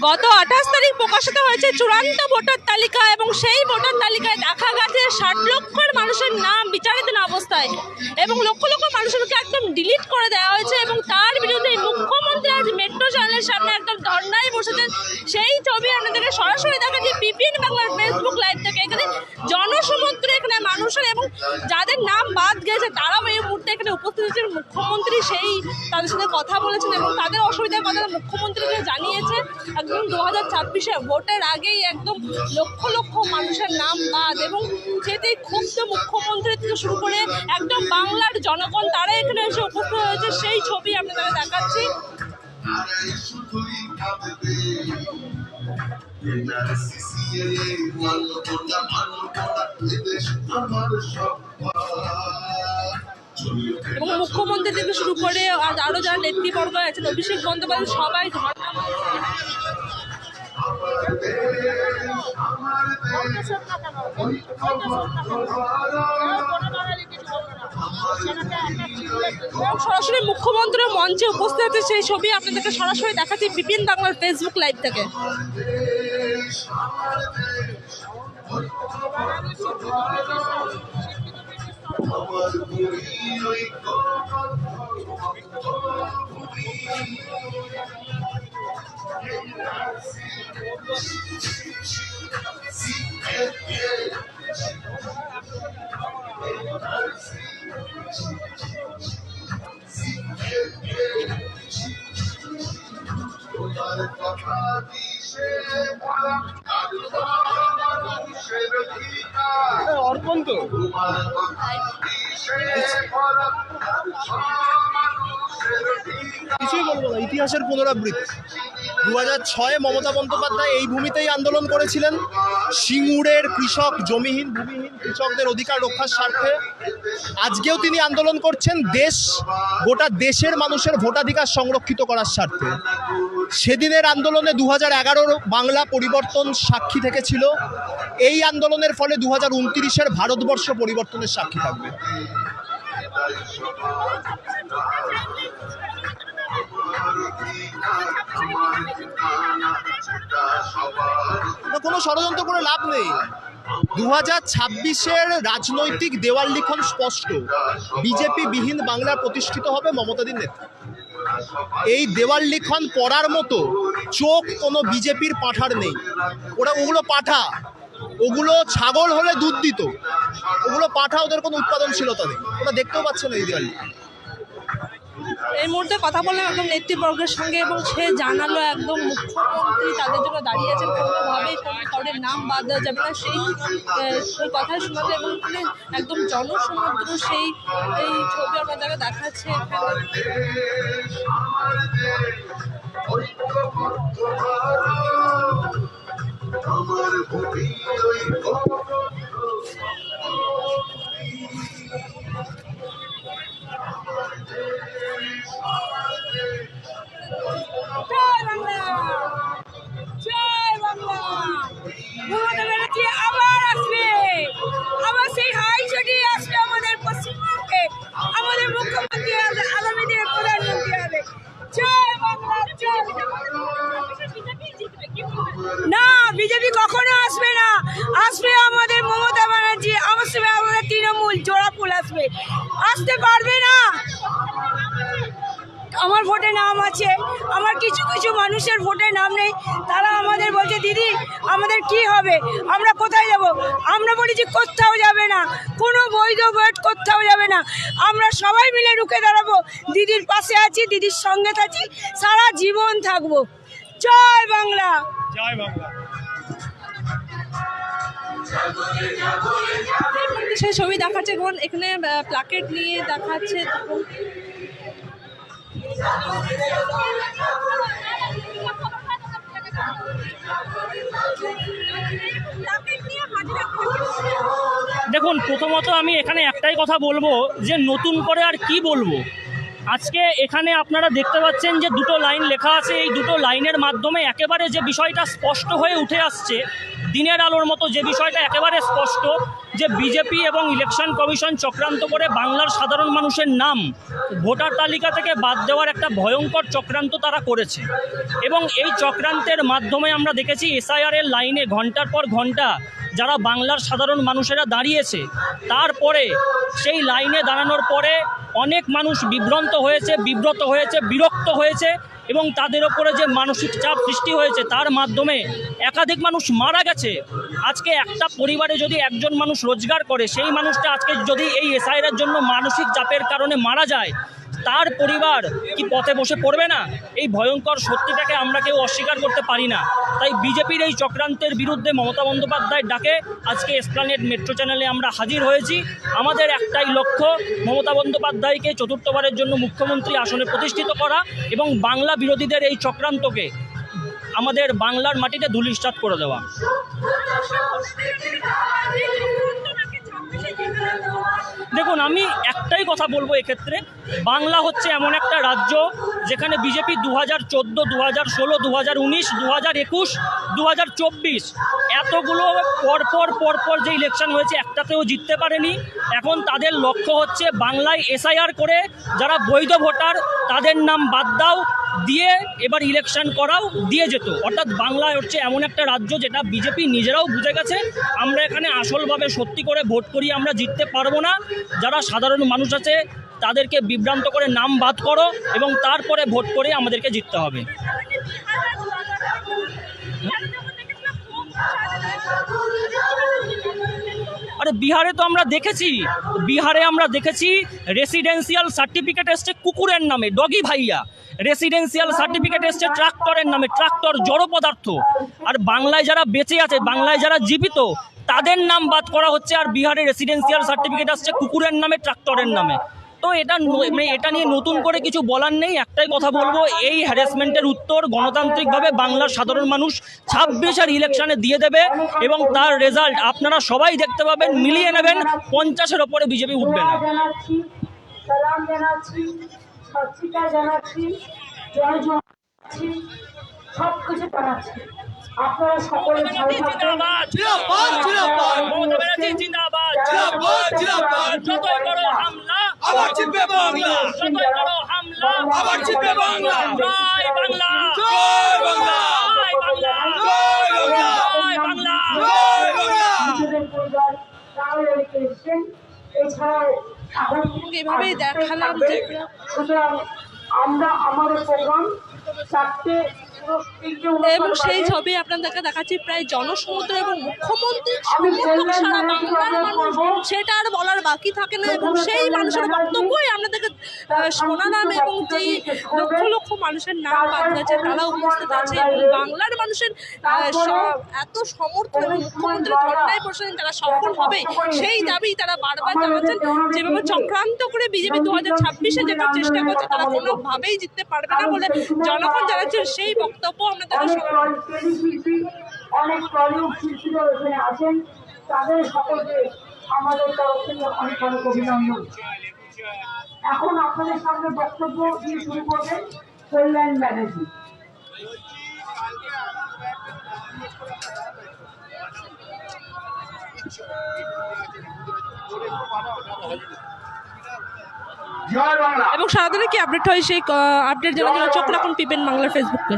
গত 28 তারিখ প্রকাশিত হয়েছে চূড়ান্ত ভোটার তালিকা এবং সেই ভোটার তালিকায় দেখা গেছে 60 লক্ষের মানুষের নাম বিচারাধীন অবস্থায় এবং লক্ষ লক্ষ মানুষকে একদম ডিলিট করে দেওয়া হয়েছে এবং তার বিরুদ্ধে মুখ্যমন্ত্রী আজ মেট্রো চ্যানেলের সামনে একদম ধর্নায় বসেছেন। সেই ছবি আপনাদেরকে সরাসরি দেখাচ্ছি বিপিএন বাংলার ফেসবুক লাইভ থেকে। এখানে জনসমুদ্র, এখানে মানুষের এবং যাদের নাম বাদ গেছে তারাও এই মুহূর্তে এখানে উপস্থিত হয়েছেন। মুখ্যমন্ত্রী সেই তাদের সাথে কথা বলেছেন এবং তাদের অসুবিধার কথা মুখ্যমন্ত্রীকে জানিয়েছে। একদম 2026-এ ভোটের আগেই একদম লক্ষ লক্ষ মানুষের নাম বাদ এবং সেটাই ক্ষুব্ধ মুখ্যমন্ত্রী থেকে শুরু করে একদম বাংলার জনগণ তারা এখানে এসে উপস্থিত হয়েছে। সেই ছবি আপনাদের দেখাচ্ছি। এবং মুখ্যমন্ত্রী থেকে শুরু করে আরো যারা নেতৃবর্গ আছেন, অভিষেক বন্দ্যোপাধ্যায়, সবাই সরাসরি মুখ্যমন্ত্রীর মঞ্চে উপস্থিত আছে। সেই ছবি আপনাদেরকে সরাসরি দেখাচ্ছি বিপিএন বাংলার ফেসবুক লাইভ থেকে। অর্পণ তো কিছুই বলবো না, ইতিহাসের পুনরাবৃত্তি। 2006-এ মমতা বন্দ্যোপাধ্যায় এই ভূমিতেই আন্দোলন করেছিলেন সিঙ্গুরের কৃষক, জমিহীন ভূমিহীন কৃষকদের অধিকার রক্ষার স্বার্থে। আজকেও তিনি আন্দোলন করছেন গোটা দেশের মানুষের ভোটাধিকার সংরক্ষিত করার স্বার্থে। সেদিনের আন্দোলনে 2011-র বাংলা পরিবর্তন সাক্ষী থেকেছিল। এই আন্দোলনের ফলে 2029-এর ভারতবর্ষ পরিবর্তনের সাক্ষী থাকবে। কোনো ষড়যন্ত্র করে লাভ নেই। 2026-এর রাজনৈতিক দেওয়াল লিখন স্পষ্ট, বিজেপি বিহীন বাংলা প্রতিষ্ঠিত হবে মমতাদির নেতৃত্বে। এই দেওয়াল লিখন পড়ার মতো চোখ কোনো বিজেপির পাঁঠার নেই। ওগুলো পাঁঠা, ওগুলো ছাগল হলে দুধ দিত, ওগুলো পাঁঠা, ওদের কোনো উৎপাদনশীলতা নেই। ওরা দেখতেও পাচ্ছে না এই দেওয়াল। এই মুহূর্তে কথা বললাম একদম নেতৃবর্গের সঙ্গে এবং সে জানালো একদম মুখ্যমন্ত্রী তাদের জন্য দাঁড়িয়েছেন, কোনোভাবেই কারোর নাম বাদ দেওয়া যাবে না সেই কথাই শোনালো এবং একদম জনসমুদ্র সেই এই ছবি আপনাদেরকে দেখাচ্ছে। আবার আসবে, আবার সেই হাই ছড়ি আসবে আমাদের পশ্চিমবঙ্গে। আমাদের মুখ্যমন্ত্রী আগামী দিনে প্রধানমন্ত্রী হবে। জয় বাংলা, জয়। না, বিজেপি কখনো আসবে না। আসবে আমাদের মমতা ব্যানার্জি, আসবে আমাদের তৃণমূল, জোড়াফুল আসবে। আসতে পারবে না। আমার ভোটে নাম আছে, আমার কিছু কিছু মানুষের ভোটে নাম নেই। তারা আমাদের বলছে দিদি আমাদের কি হবে, আমরা কোথায় যাব। আমরা বলেছি কোথাও যাবে না, কোনো বৈধ ভোট কোথাও যাবে না। আমরা সবাই মিলে রুখে দাঁড়াবো, দিদির পাশে আছি, দিদির সঙ্গে আছি, সারা জীবন থাকবো। জয় বাংলা, জয় বাংলা। সেই ছবি দেখাচ্ছে এবং এখানে প্লাকেট নিয়ে দেখাচ্ছে। দেখুন, প্রথমত আমি এখানে একটাই কথা বলবো যে নতুন করে আর কি বলবো। আজকে এখানে আপনারা দেখতে পাচ্ছেন যে দুটো লাইন লেখা আছে। এই দুটো লাইনের মাধ্যমে একেবারে যে বিষয়টা স্পষ্ট হয়ে উঠে আসছে দিনের আলোর মতো যে বিষয়টা একেবারে স্পষ্ট যে বিজেপি এবং ইলেকশন কমিশন চক্রান্ত করে বাংলার সাধারণ মানুষের নাম ভোটার তালিকা থেকে বাদ দেওয়ার একটা ভয়ঙ্কর চক্রান্ত তারা করেছে। এবং এই চক্রান্তের মাধ্যমে আমরা দেখেছি এসআইআরের লাইনে ঘন্টার পর ঘন্টা যারা বাংলার সাধারণ মানুষেরা দাঁড়িয়েছে, তারপরে সেই লাইনে দাঁড়ানোর পরে অনেক মানুষ বিভ্রান্ত হয়েছে, বিব্রত হয়েছে, বিরক্ত হয়েছে এবং তাদের ওপরে যে মানসিক চাপ সৃষ্টি হয়েছে তার মাধ্যমে একাধিক মানুষ মারা গেছে। আজকে একটা পরিবারে যদি একজন মানুষ রোজগার করে, সেই মানুষটা আজকে যদি এই এসআইআরের জন্য মানসিক চাপের কারণে মারা যায়, তার পরিবার কি পথে বসে পড়বে না? এই ভয়ঙ্কর সত্যিটাকে আমরা কেউ অস্বীকার করতে পারি না। তাই বিজেপির এই চক্রান্তের বিরুদ্ধে মমতা বন্দ্যোপাধ্যায়ের ডাকে আজকে এসপ্ল্যানেড মেট্রো চ্যানেলে আমরা হাজির হয়েছি। আমাদের একটাই লক্ষ্য, মমতা বন্দ্যোপাধ্যায়কে চতুর্থবারের জন্য মুখ্যমন্ত্রী আসনে প্রতিষ্ঠিত করা এবং বাংলা বিরোধীদের এই চক্রান্তকে আমাদের বাংলার মাটিতে ধূলিসাৎ করে দেওয়া। দেখুন, আমি একটাই কথা বলবো এক্ষেত্রে, বাংলা হচ্ছে এমন একটা রাজ্য যেখানে বিজেপি 2014, 2016, 2019, 2021, 2024 এতগুলো পরপর যে ইলেকশন হয়েছে একটাতেও জিততে পারেনি। এখন তাদের লক্ষ্য হচ্ছে বাংলায় এসআইআর করে যারা বৈধ ভোটার তাদের নাম বাদ দাও দিয়ে এবার ইলেকশন করাও দিয়ে যেত। অর্থাৎ বাংলায় হচ্ছে এমন একটা রাজ্য যেটা বিজেপি নিজেরাও বুঝে গেছে, আমরা এখানে আসলভাবে সত্যি করে ভোট করি আমরা জিততে পারবো না। যারা সাধারণ মানুষ আছে তাদেরকে বিভ্রান্ত করে নাম বাদ করো এবং তারপরে ভোট করে আমাদেরকে জিততে হবে। আরে বিহারে তো আমরা দেখেছি রেসিডেন্সিয়াল সার্টিফিকেট এসছে কুকুরের নামে, ডগি ভাইয়া। রেসিডেন্সিয়াল সার্টিফিকেট এসছে ট্রাক্টরের নামে, ট্রাক্টর জড় পদার্থ। আর বাংলায় যারা বেঁচে আছে, বাংলায় যারা জীবিত, তাদের নাম বাদ করা হচ্ছে। আর বিহারে রেসিডেন্সিয়াল সার্টিফিকেট আসছে কুকুরের নামে, ট্রাক্টরের নামে। তো এটা নিয়ে নতুন করে কিছু বলার নেই। একটাই কথা বলবো, এই হ্যারাসমেন্টের উত্তর গণতান্ত্রিকভাবে বাংলার সাধারণ মানুষ 26-এর ইলেকশনে দিয়ে দেবে এবং তার রেজাল্ট আপনারা সবাই দেখতে পাবেন, মিলিয়ে নেবেন, 50-এর ওপরে বিজেপি উঠবে না। আপনারা সকলে ভালো থাকবেন। যতই করো হামলা আবার জিতবে বাংলা, যতই করো হামলা আবার জিতবে বাংলা। জয় বাংলা, জয় বাংলা, জয় বাংলা, জয় বাংলা, জয় বাংলা। এছাড়াও এভাবেই দেখালাম যে সুতরাং আমরা আমাদের প্রোগ্রাম 4টে এবং সেই ছবি আপনাদেরকে দেখাচ্ছি, প্রায় জনসমুদ্র এবং মুখ্যমন্ত্রীর সমর্থক সারা বাংলার মানুষ, সেটা আর বলার বাকি থাকে না। এবং সেই মানুষের বক্তব্যই আপনাদেরকে শোনালাম এবং যেই লক্ষ লক্ষ মানুষের নাম বাদ গেছে তারা উপস্থিত আছে এবং বাংলার মানুষের এত সমর্থন এবং মুখ্যমন্ত্রী ধর্নায় বসেন তারা সফল হবে সেই দাবি তারা বারবার জানাচ্ছেন। যেভাবে চক্রান্ত করে বিজেপি 2026-এ যেটা চেষ্টা করছে তারা কোনোভাবেই জিততে পারবে না বলে জনগণ জানাচ্ছেন, সেই বক্তব্য আপনাদের শিল্পী, অনেক টলিউড শিল্পীরা এখানে আছেন, তাদের সকলকে আমাদের তরফ থেকে অনেক অনেক অভিনন্দন। এখন আপনাদের সামনে বক্তব্য দিয়ে শুরু করবেন কল্যাণ ব্যানার্জি। এবং সারাদিনে কি আপডেট হয় সেই আপডেট জানার জন্য চোখ রাখুন পিপেন বাংলার ফেসবুকে।